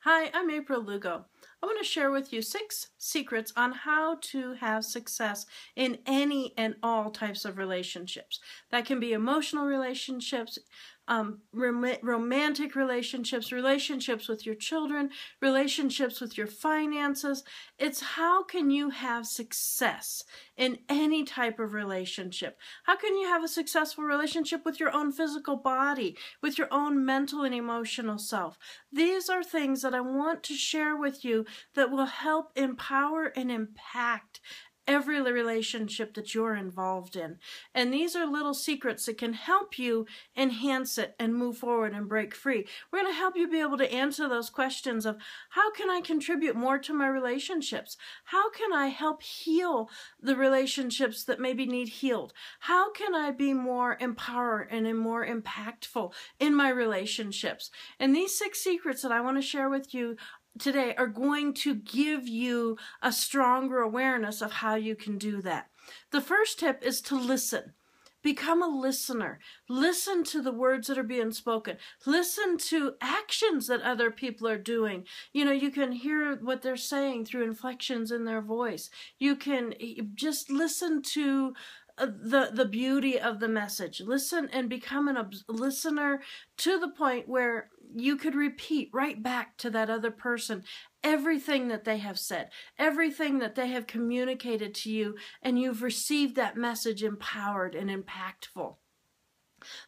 Hi, I'm April Lugo. I want to share with you 6 secrets on how to have success in any and all types of relationships. That can be emotional relationships, romantic relationships, relationships with your children, relationships with your finances. It's how can you have success in any type of relationship? How can you have a successful relationship with your own physical body, with your own mental and emotional self? These are things that I want to share with you that will help empower and impact every relationship that you're involved in. And these are little secrets that can help you enhance it and move forward and break free. We're going to help you be able to answer those questions of how can I contribute more to my relationships? How can I help heal the relationships that maybe need healed? How can I be more empowered and more impactful in my relationships? And these 6 secrets that I want to share with you today are going to give you a stronger awareness of how you can do that. The first tip is to listen. Become a listener. Listen to the words that are being spoken. Listen to actions that other people are doing. You know, you can hear what they're saying through inflections in their voice. You can just listen to the beauty of the message. Listen and become a listener to the point where you could repeat right back to that other person everything that they have said, everything that they have communicated to you, and you've received that message empowered and impactful.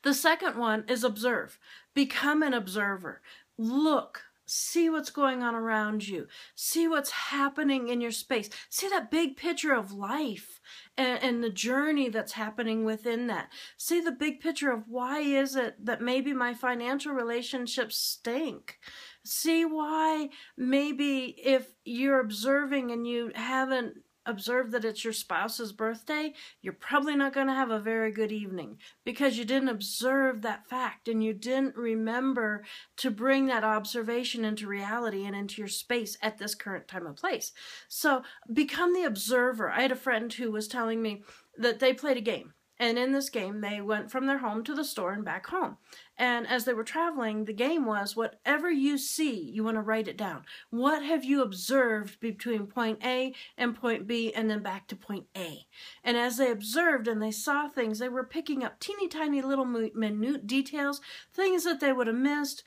The second one is observe. Become an observer. Look. See what's going on around you. See what's happening in your space. See that big picture of life and the journey that's happening within that. See the big picture of why is it that maybe my financial relationships stink. See why maybe if you're observing and you haven't observed that it's your spouse's birthday, you're probably not going to have a very good evening because you didn't observe that fact and you didn't remember to bring that observation into reality and into your space at this current time and place. So become the observer. I had a friend who was telling me that they played a game. And in this game, they went from their home to the store and back home. And as they were traveling, the game was whatever you see, you want to write it down. What have you observed between point A and point B and then back to point A? And as they observed and they saw things, they were picking up teeny tiny little minute details, things that they would have missed,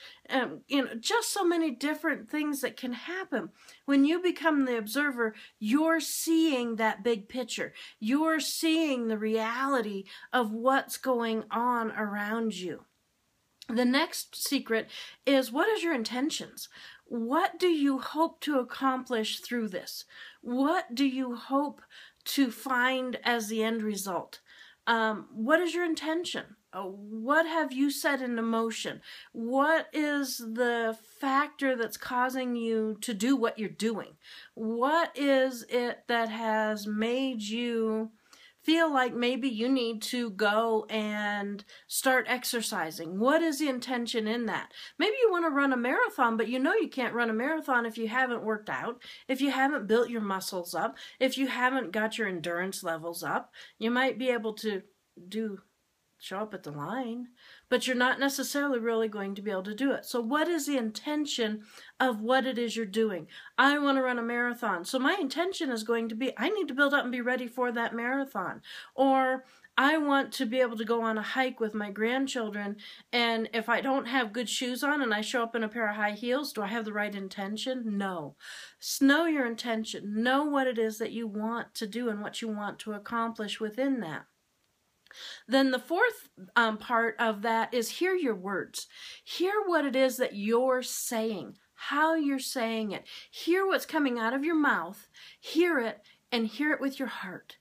just so many different things that can happen. When you become the observer, you're seeing that big picture. You're seeing the reality of what's going on around you. The next secret is, what is your intentions? What do you hope to accomplish through this? What do you hope to find as the end result? What is your intention? What have you set into motion? What is the factor that's causing you to do what you're doing? What is it that has made you feel like maybe you need to go and start exercising? What is the intention in that? Maybe you want to run a marathon, but you know you can't run a marathon if you haven't worked out, if you haven't built your muscles up, if you haven't got your endurance levels up. You might be able to show up at the line, but you're not necessarily really going to be able to do it. So what is the intention of what it is you're doing? I want to run a marathon. So my intention is going to be, I need to build up and be ready for that marathon. Or I want to be able to go on a hike with my grandchildren, and if I don't have good shoes on and I show up in a pair of high heels, do I have the right intention? No. Know your intention. Know what it is that you want to do and what you want to accomplish within that. Then the fourth part of that is hear your words. Hear what it is that you're saying, how you're saying it. Hear what's coming out of your mouth. Hear it, and hear it with your heart.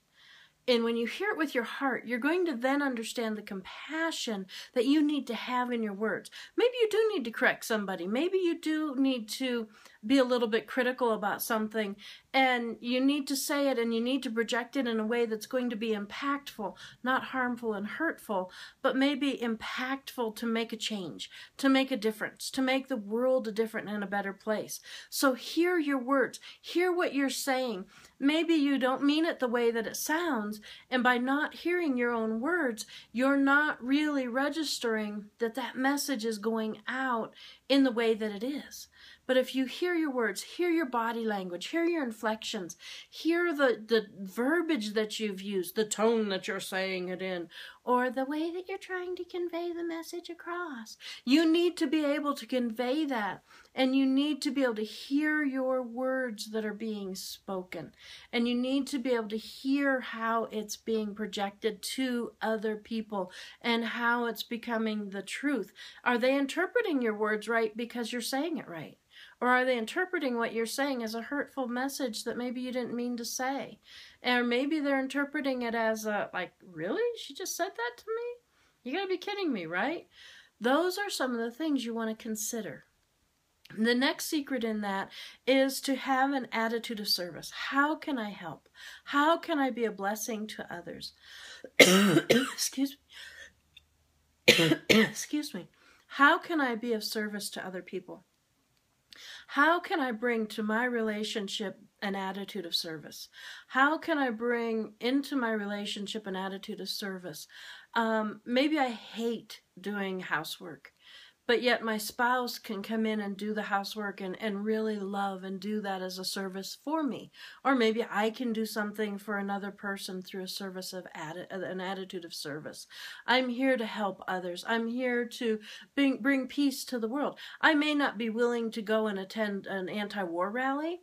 And when you hear it with your heart, you're going to then understand the compassion that you need to have in your words. Maybe you do need to correct somebody. Maybe you do need to be a little bit critical about something, and you need to say it and you need to project it in a way that's going to be impactful, not harmful and hurtful, but maybe impactful to make a change, to make a difference, to make the world a different and a better place. So hear your words. Hear what you're saying. Maybe you don't mean it the way that it sounds, and by not hearing your own words, you're not really registering that that message is going out in the way that it is. But if you hear your words, hear your body language, hear your inflections, hear the verbiage that you've used, the tone that you're saying it in, or the way that you're trying to convey the message across. You need to be able to convey that, and you need to be able to hear your words that are being spoken, and you need to be able to hear how it's being projected to other people and how it's becoming the truth. Are they interpreting your words right because you're saying it right? Or are they interpreting what you're saying as a hurtful message that maybe you didn't mean to say? Or maybe they're interpreting it as a, like, really? She just said that to me? You gotta be kidding me, right? Those are some of the things you want to consider. The next secret in that is to have an attitude of service. How can I help? How can I be a blessing to others? Excuse me. Excuse me. How can I be of service to other people? How can I bring to my relationship an attitude of service? How can I bring into my relationship an attitude of service? Maybe I hate doing housework, but yet my spouse can come in and do the housework and really love and do that as a service for me. Or maybe I can do something for another person through a service of an attitude of service. I'm here to help others. I'm here to bring peace to the world. I may not be willing to go and attend an anti-war rally,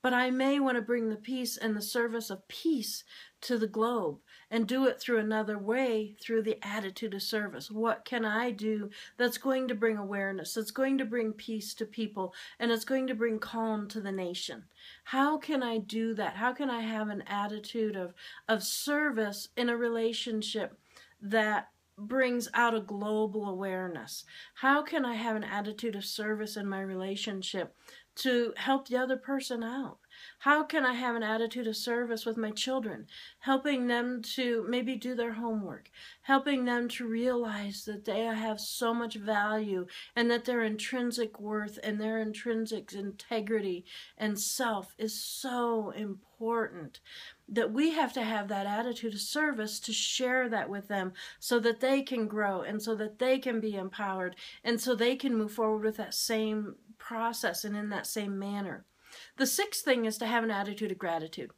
but I may want to bring the peace and the service of peace to the globe and do it through another way, through the attitude of service. What can I do that's going to bring awareness, that's going to bring peace to people, and it's going to bring calm to the nation? How can I do that? How can I have an attitude of service in a relationship that brings out a global awareness? How can I have an attitude of service in my relationship to help the other person out? How can I have an attitude of service with my children, helping them to maybe do their homework, helping them to realize that they have so much value and that their intrinsic worth and their intrinsic integrity and self is so important, that we have to have that attitude of service to share that with them so that they can grow and so that they can be empowered and so they can move forward with that same process and in that same manner. The sixth thing is to have an attitude of gratitude.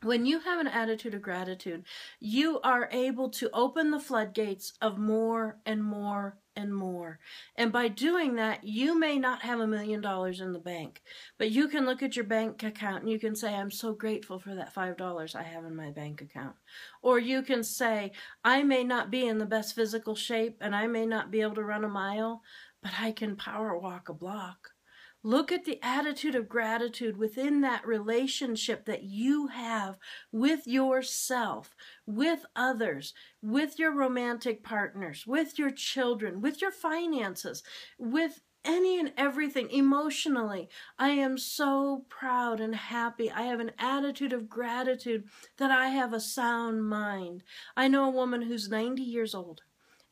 When you have an attitude of gratitude, you are able to open the floodgates of more and more and more. And by doing that, you may not have $1 million in the bank, but you can look at your bank account and you can say, I'm so grateful for that $5 I have in my bank account. Or you can say, I may not be in the best physical shape and I may not be able to run a mile, but I can power walk a block. Look at the attitude of gratitude within that relationship that you have with yourself, with others, with your romantic partners, with your children, with your finances, with any and everything emotionally. I am so proud and happy. I have an attitude of gratitude that I have a sound mind. I know a woman who's 90 years old.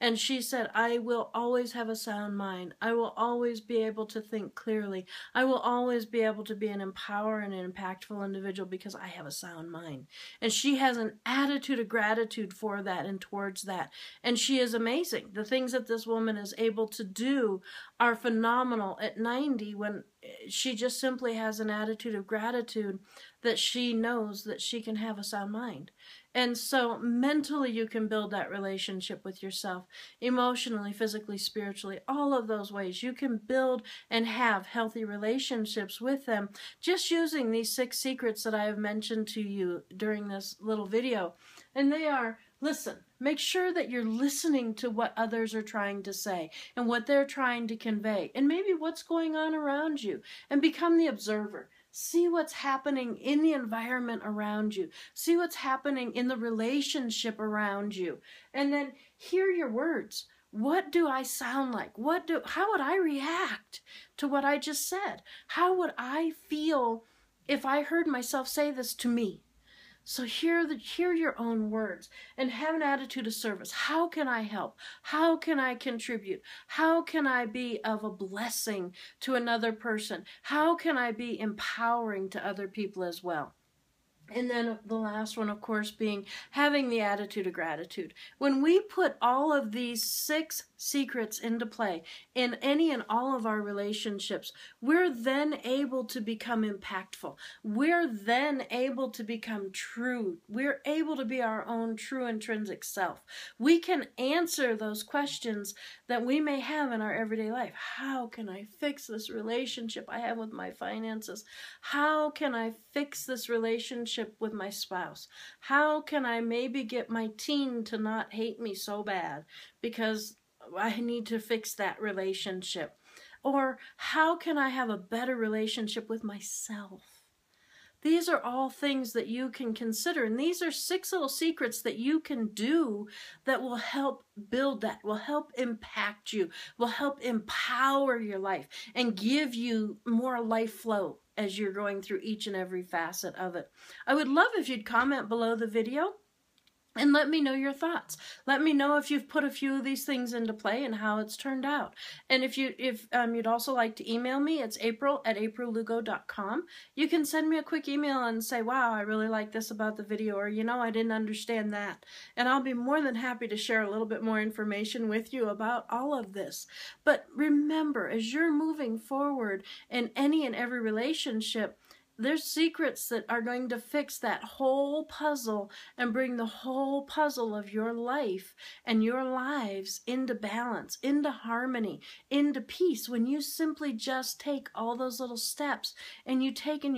And she said, I will always have a sound mind. I will always be able to think clearly. I will always be able to be an empowering and impactful individual because I have a sound mind. And she has an attitude of gratitude for that and towards that. And she is amazing. The things that this woman is able to do are phenomenal at 90 when she just simply has an attitude of gratitude that she knows that she can have a sound mind. And so mentally you can build that relationship with yourself, emotionally, physically, spiritually, all of those ways. You can build and have healthy relationships with them just using these 6 secrets that I have mentioned to you during this little video. And they are, listen, make sure that you're listening to what others are trying to say and what they're trying to convey and maybe what's going on around you, and become the observer. See what's happening in the environment around you. See what's happening in the relationship around you. And then hear your words. What do I sound like? How would I react to what I just said? How would I feel if I heard myself say this to me? So hear your own words and have an attitude of service. How can I help? How can I contribute? How can I be of a blessing to another person? How can I be empowering to other people as well? And then the last one, of course, being having the attitude of gratitude. When we put all of these 6 secrets into play in any and all of our relationships, we're then able to become impactful. We're then able to become true. We're able to be our own true intrinsic self. We can answer those questions that we may have in our everyday life. How can I fix this relationship I have with my finances? How can I fix this relationship with my spouse? How can I maybe get my teen to not hate me so bad because I need to fix that relationship? Or how can I have a better relationship with myself? These are all things that you can consider, and these are 6 little secrets that you can do that will help build that, will help impact you, will help empower your life, and give you more life flow as you're going through each and every facet of it. I would love if you'd comment below the video and let me know your thoughts. Let me know if you've put a few of these things into play and how it's turned out. And if you'd also like to email me, it's april@aprillugo.com. You can send me a quick email and say, wow, I really like this about the video, or, I didn't understand that. And I'll be more than happy to share a little bit more information with you about all of this. But remember, as you're moving forward in any and every relationship, there's secrets that are going to fix that whole puzzle and bring the whole puzzle of your life and your lives into balance, into harmony, into peace. When you simply just take all those little steps and you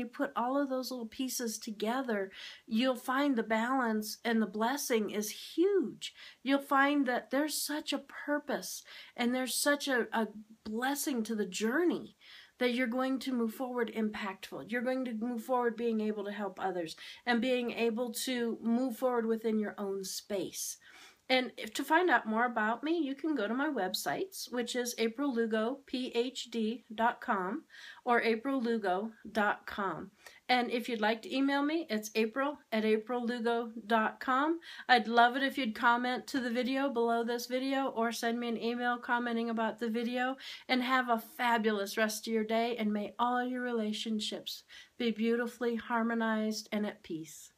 put all of those little pieces together, you'll find the balance, and the blessing is huge. You'll find that there's such a purpose and there's such a blessing to the journey that you're going to move forward impactful. You're going to move forward being able to help others and being able to move forward within your own space. And to find out more about me, you can go to my websites, which is aprillugophd.com or aprillugo.com. And if you'd like to email me, it's april@aprillugo.com. I'd love it if you'd comment to the video below this video or send me an email commenting about the video. And have a fabulous rest of your day, and may all your relationships be beautifully harmonized and at peace.